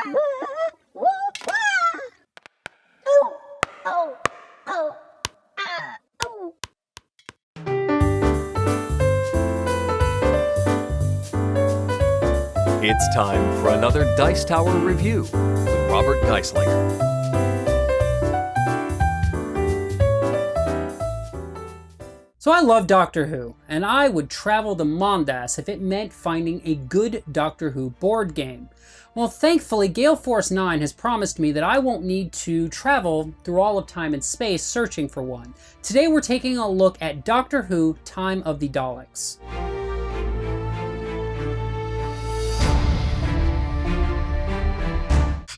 It's time for another Dice Tower review with Robert Geistlinger. So I love Doctor Who, and I would travel to Mondas if it meant finding a good Doctor Who board game. Well, thankfully, Gale Force 9 has promised me that I won't need to travel through all of time and space searching for one. Today we're taking a look at Doctor Who: Time of the Daleks.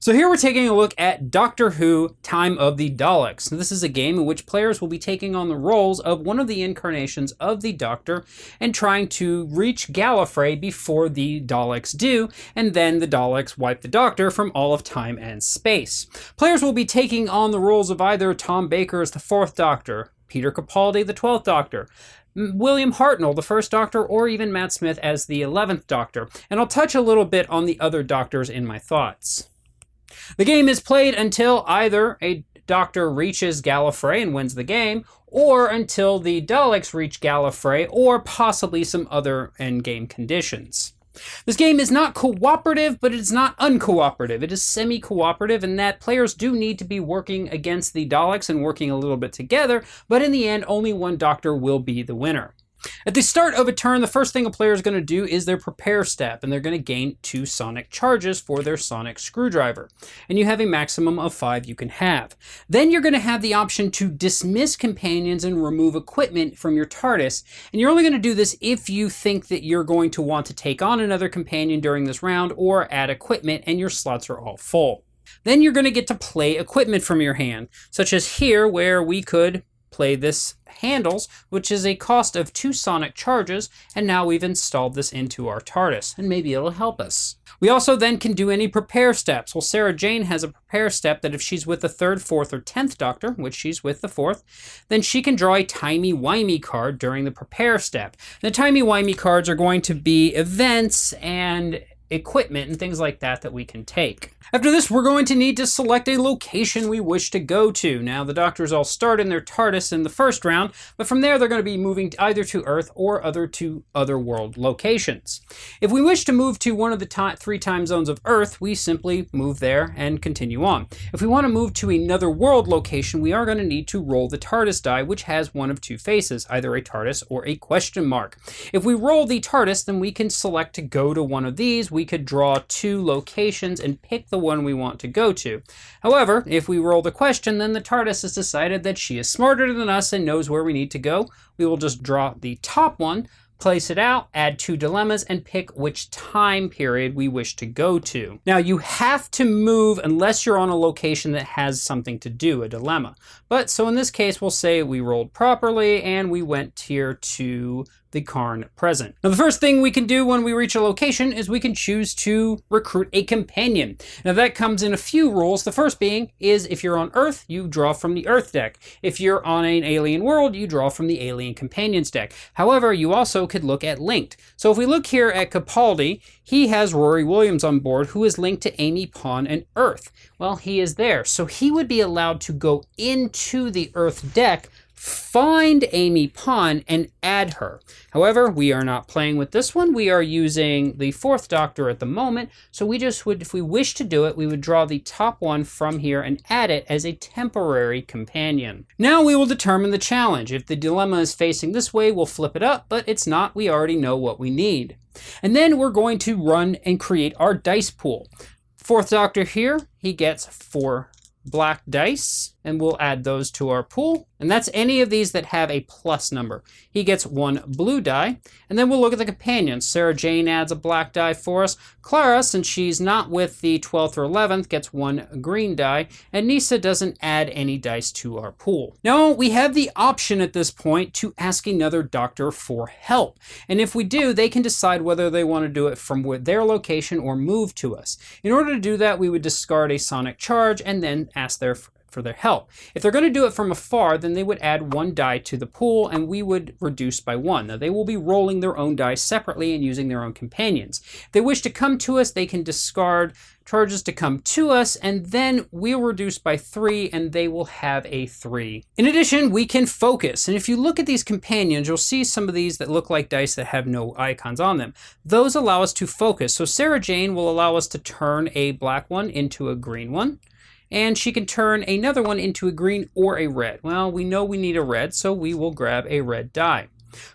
So here we're taking a look at Doctor Who: Time of the Daleks. Now, this is a game in which players will be taking on the roles of one of the incarnations of the Doctor and trying to reach Gallifrey before the Daleks do, and then the Daleks wipe the Doctor from all of time and space. Players will be taking on the roles of either Tom Baker as the 4th Doctor, Peter Capaldi, the 12th Doctor, William Hartnell, the 1st Doctor, or even Matt Smith as the 11th Doctor. And I'll touch a little bit on the other Doctors in my thoughts. The game is played until either a Doctor reaches Gallifrey and wins the game, or until the Daleks reach Gallifrey, or possibly some other endgame conditions. This game is not cooperative, but it's not uncooperative. It is semi-cooperative in that players do need to be working against the Daleks and working a little bit together, but in the end, only one Doctor will be the winner. At the start of a turn, the first thing a player is going to do is their prepare step, and they're going to gain 2 sonic charges for their sonic screwdriver. And you have a maximum of 5 you can have. Then you're going to have the option to dismiss companions and remove equipment from your TARDIS. And you're only going to do this if you think that you're going to want to take on another companion during this round or add equipment and your slots are all full. Then you're going to get to play equipment from your hand, such as here where we could play this handles, which is a cost of 2 sonic charges, and now we've installed this into our TARDIS, and maybe it'll help us. We also then can do any prepare steps. Well, Sarah Jane has a prepare step that if she's with the 3rd, 4th, or 10th Doctor, which she's with the 4th, then she can draw a timey-wimey card during the prepare step. The timey-wimey cards are going to be events and equipment and things like that we can take. After this, we're going to need to select a location we wish to go to. Now, the Doctors all start in their TARDIS in the first round, but from there they're going to be moving either to Earth or to other world locations. If we wish to move to one of the 3 time zones of Earth, we simply move there and continue on. If we want to move to another world location, we are going to need to roll the TARDIS die, which has one of 2 faces, either a TARDIS or a question mark. If we roll the TARDIS, then we can select to go to one of these. We could draw 2 locations and pick the one we want to go to. However, if we roll the question, then the TARDIS has decided that she is smarter than us and knows where we need to go. We will just draw the top one, place it out, add 2 dilemmas, and pick which time period we wish to go to. Now, you have to move unless you're on a location that has something to do, a dilemma. But so in this case, we'll say we rolled properly and we went here to the Karn present. Now, the first thing we can do when we reach a location is we can choose to recruit a companion. Now, that comes in a few rules. The first being is if you're on Earth, you draw from the Earth deck. If you're on an alien world, you draw from the Alien Companions deck. However, you also could look at linked. So if we look here at Capaldi, he has Rory Williams on board, who is linked to Amy Pond and Earth. Well, he is there. So he would be allowed to go into the Earth deck, find Amy Pond, and add her. However, we are not playing with this one. We are using the 4th Doctor at the moment, so we just would, if we wish to do it, we would draw the top one from here and add it as a temporary companion. Now we will determine the challenge. If the dilemma is facing this way, we'll flip it up, but it's not. We already know what we need. And then we're going to run and create our dice pool. 4th Doctor here, he gets 4 black dice, and we'll add those to our pool. And that's any of these that have a plus number. He gets 1 blue die, and then we'll look at the companions. Sarah Jane adds a black die for us. Clara, since she's not with the 12th or 11th, gets 1 green die, and Nisa doesn't add any dice to our pool. Now, we have the option at this point to ask another Doctor for help. And if we do, they can decide whether they want to do it from their location or move to us. In order to do that, we would discard a sonic charge and then ask for their help. If they're going to do it from afar, then they would add 1 die to the pool, and we would reduce by 1. Now, they will be rolling their own dice separately and using their own companions. If they wish to come to us, they can discard charges to come to us, and then we'll reduce by 3, and they will have a 3. In addition, we can focus, and if you look at these companions, you'll see some of these that look like dice that have no icons on them. Those allow us to focus. So Sarah Jane will allow us to turn a black one into a green one, and she can turn another one into a green or a red. Well, we know we need a red, so we will grab a red die.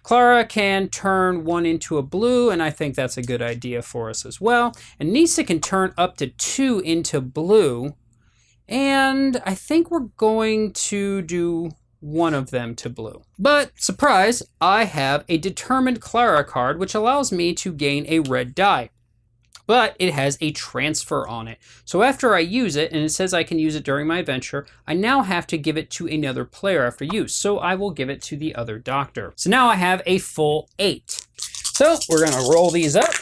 Clara can turn one into a blue, and I think that's a good idea for us as well. And Nisa can turn up to 2 into blue, and I think we're going to do one of them to blue. But, surprise, I have a Determined Clara card, which allows me to gain a red die. But it has a transfer on it. So after I use it, and it says I can use it during my adventure, I now have to give it to another player after use. So I will give it to the other doctor. So now I have a full 8. So we're gonna roll these up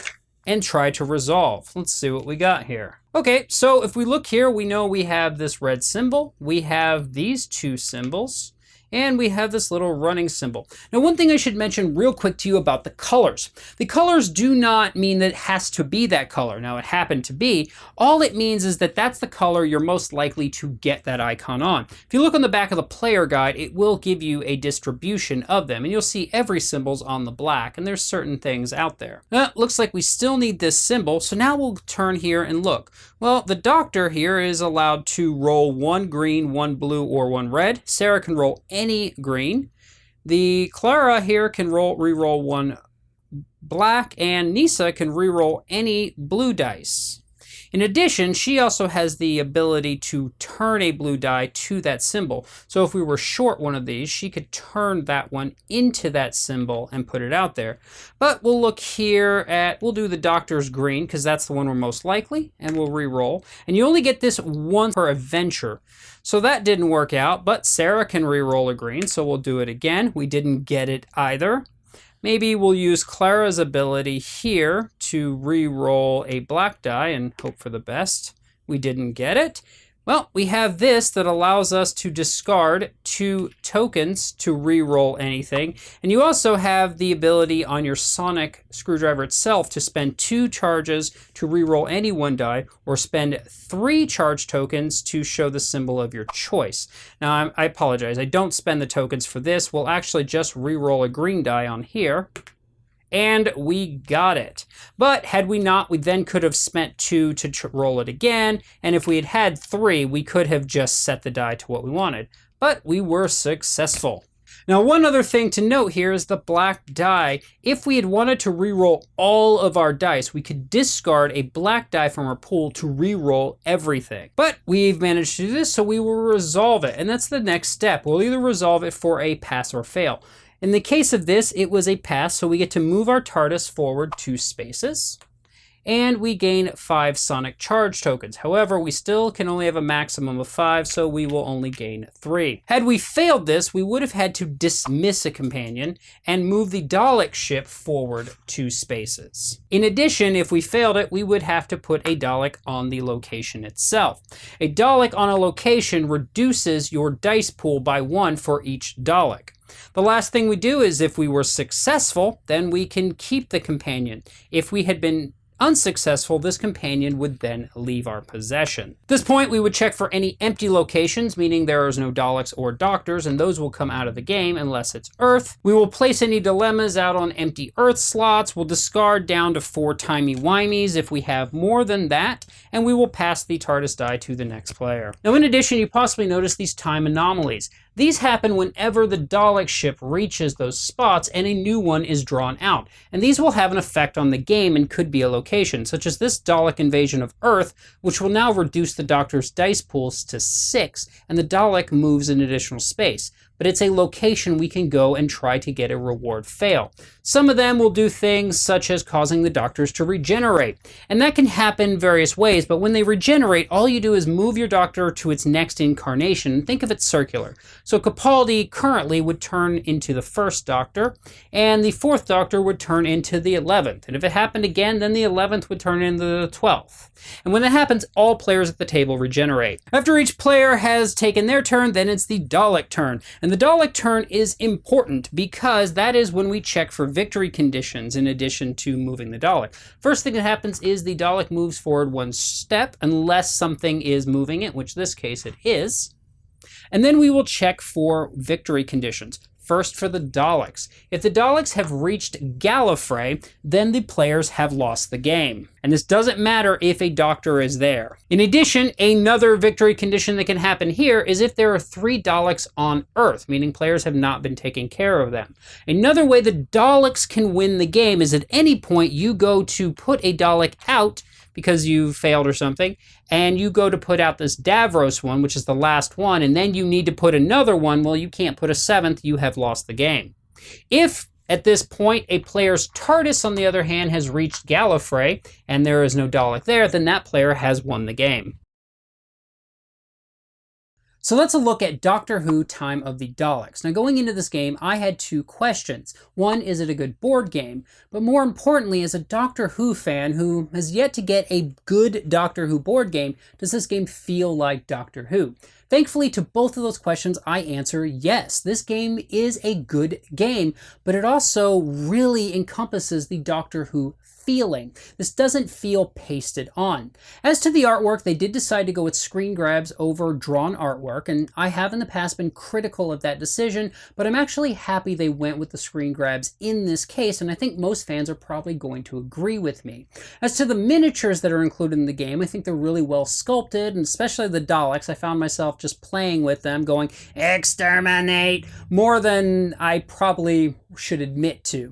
and try to resolve. Let's see what we got here. Okay, so if we look here, we know we have this red symbol, we have these 2 symbols, and we have this little running symbol. Now, one thing I should mention real quick to you about the colors. The colors do not mean that it has to be that color. Now, it happened to be. All it means is that that's the color you're most likely to get that icon on. If you look on the back of the player guide, it will give you a distribution of them, and you'll see every symbol's on the black, and there's certain things out there. Looks like we still need this symbol, so now we'll turn here and look. Well, the doctor here is allowed to roll 1 green, 1 blue, or 1 red. Sarah can roll any green. The Clara here can re-roll 1 black, and Nisa can re-roll any blue dice. In addition, she also has the ability to turn a blue die to that symbol. So if we were short one of these, she could turn that one into that symbol and put it out there. But we'll look here at, we'll do the doctor's green because that's the one we're most likely, and we'll re-roll. And you only get this once per adventure. So that didn't work out, but Sarah can re-roll a green, so we'll do it again. We didn't get it either. Maybe we'll use Clara's ability here to re-roll a black die and hope for the best. We didn't get it. Well, we have this that allows us to discard 2 tokens to re-roll anything. And you also have the ability on your sonic screwdriver itself to spend 2 charges to re-roll any 1 die, or spend 3 charge tokens to show the symbol of your choice. Now, I apologize. I don't spend the tokens for this. We'll actually just re-roll a green die on here. And we got it. But had we not, we then could have spent 2 to roll it again. And if we had had 3, we could have just set the die to what we wanted. But we were successful. Now, one other thing to note here is the black die. If we had wanted to re-roll all of our dice, we could discard a black die from our pool to re-roll everything. But we've managed to do this, so we will resolve it. And that's the next step. We'll either resolve it for a pass or fail. In the case of this, it was a pass, so we get to move our TARDIS forward 2 spaces, and we gain 5 sonic charge tokens. However, we still can only have a maximum of 5, so we will only gain 3. Had we failed this, we would have had to dismiss a companion and move the Dalek ship forward 2 spaces. In addition, if we failed it, we would have to put a Dalek on the location itself. A Dalek on a location reduces your dice pool by 1 for each Dalek. The last thing we do is, if we were successful, then we can keep the companion. If we had been unsuccessful, this companion would then leave our possession. At this point, we would check for any empty locations, meaning there is no Daleks or Doctors, and those will come out of the game unless it's Earth. We will place any dilemmas out on empty Earth slots. We'll discard down to 4 timey-wimeys if we have more than that, and we will pass the TARDIS die to the next player. Now, in addition, you possibly notice these time anomalies. These happen whenever the Dalek ship reaches those spots and a new one is drawn out. And these will have an effect on the game and could be a location, such as this Dalek invasion of Earth, which will now reduce the Doctor's dice pools to 6, and the Dalek moves an additional space. but it's a location we can go and try to get a reward fail. Some of them will do things such as causing the doctors to regenerate, and that can happen various ways, but when they regenerate, all you do is move your doctor to its next incarnation, and think of it circular. So Capaldi currently would turn into the first Doctor, and the fourth Doctor would turn into the 11th, and if it happened again, then the 11th would turn into the 12th. And when that happens, all players at the table regenerate. After each player has taken their turn, then it's the Dalek turn. And the Dalek turn is important because that is when we check for victory conditions in addition to moving the Dalek. First thing that happens is the Dalek moves forward one step unless something is moving it, which this case it is. And then we will check for victory conditions. First for the Daleks. If the Daleks have reached Gallifrey, then the players have lost the game. And this doesn't matter if a Doctor is there. In addition, another victory condition that can happen here is if there are 3 Daleks on Earth, meaning players have not been taking care of them. Another way the Daleks can win the game is at any point you go to put a Dalek out because you failed or something, and you go to put out this Davros one, which is the last one, and then you need to put another one. Well, you can't put a 7th, you have lost the game. If at this point a player's TARDIS, on the other hand, has reached Gallifrey, and there is no Dalek there, then that player has won the game. So let's look at Doctor Who Time of the Daleks. Now going into this game, I had 2 questions. One, is it a good board game? But more importantly, as a Doctor Who fan who has yet to get a good Doctor Who board game, does this game feel like Doctor Who? Thankfully, to both of those questions, I answer yes. This game is a good game, but it also really encompasses the Doctor Who feeling. This doesn't feel pasted on. As to the artwork, they did decide to go with screen grabs over drawn artwork, and I have in the past been critical of that decision, but I'm actually happy they went with the screen grabs in this case, and I think most fans are probably going to agree with me. As to the miniatures that are included in the game, I think they're really well sculpted, and especially the Daleks, I found myself just playing with them, going, exterminate, more than I probably should admit to.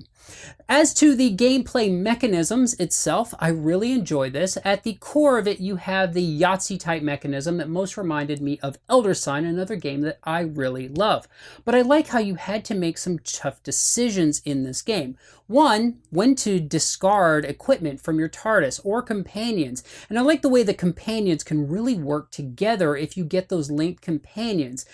As to the gameplay mechanisms itself, I really enjoy this. At the core of it, you have the Yahtzee type mechanism that most reminded me of Elder Sign, another game that I really love. But I like how you had to make some tough decisions in this game. One, when to discard equipment from your TARDIS or companions. And I like the way the companions can really work together if you get those linked companions.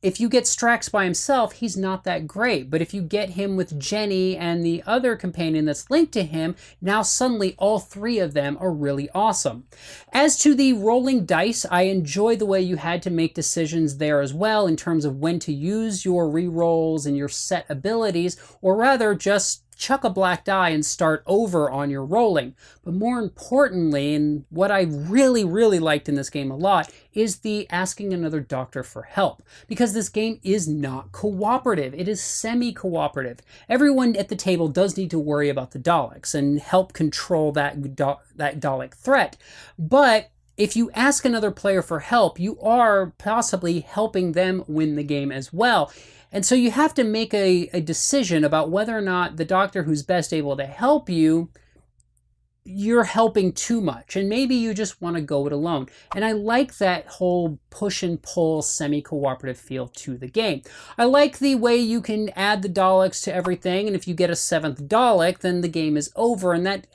If you get Strax by himself, he's not that great. But if you get him with Jenny and the other companion that's linked to him, now suddenly all 3 of them are really awesome. As to the rolling dice, I enjoy the way you had to make decisions there as well in terms of when to use your rerolls and your set abilities, or rather just chuck a black die and start over on your rolling. But more importantly, and what I really liked in this game a lot, is the asking another Doctor for help. Because this game is not cooperative. It is semi-cooperative. Everyone at the table does need to worry about the Daleks and help control that Dalek threat. But if you ask another player for help, you are possibly helping them win the game as well. And so you have to make a decision about whether or not the Doctor who's best able to help you, you're helping too much. And maybe you just want to go it alone. And I like that whole push and pull semi-cooperative feel to the game. I like the way you can add the Daleks to everything. And if you get a 7th Dalek, then the game is over. And that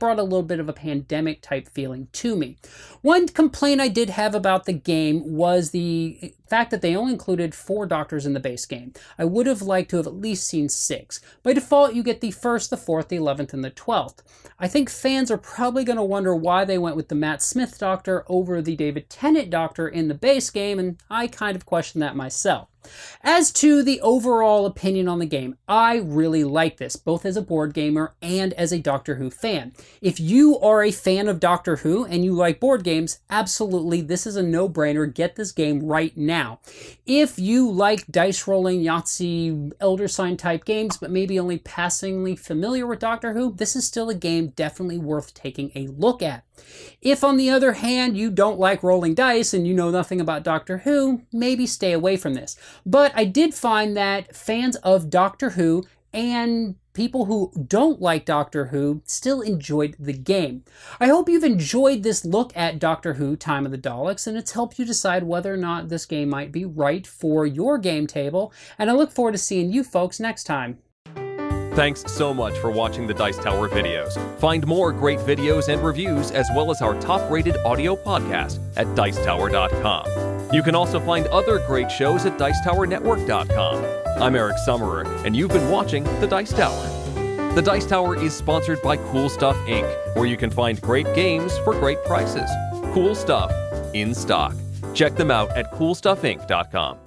brought a little bit of a pandemic type feeling to me. One complaint I did have about the game was the fact that they only included 4 Doctors in the base game. I would have liked to have at least seen 6. By default, you get the 1st, the 4th, the 11th, and the 12th. I think fans are probably going to wonder why they went with the Matt Smith Doctor over the David Tennant Doctor in the base game, and I kind of question that myself. As to the overall opinion on the game, I really like this, both as a board gamer and as a Doctor Who fan. If you are a fan of Doctor Who and you like board games, absolutely, this is a no-brainer. Get this game right now. If you like dice rolling, Yahtzee, Elder Sign type games, but maybe only passingly familiar with Doctor Who, this is still a game definitely worth taking a look at. If, on the other hand, you don't like rolling dice and you know nothing about Doctor Who, maybe stay away from this. But I did find that fans of Doctor Who and people who don't like Doctor Who still enjoyed the game. I hope you've enjoyed this look at Doctor Who Time of the Daleks, and it's helped you decide whether or not this game might be right for your game table, and I look forward to seeing you folks next time. Thanks so much for watching the Dice Tower videos. Find more great videos and reviews, as well as our top-rated audio podcast at Dicetower.com. You can also find other great shows at Dicetowernetwork.com. I'm Eric Summerer, and you've been watching The Dice Tower. The Dice Tower is sponsored by Cool Stuff Inc., where you can find great games for great prices. Cool stuff in stock. Check them out at CoolStuffInc.com.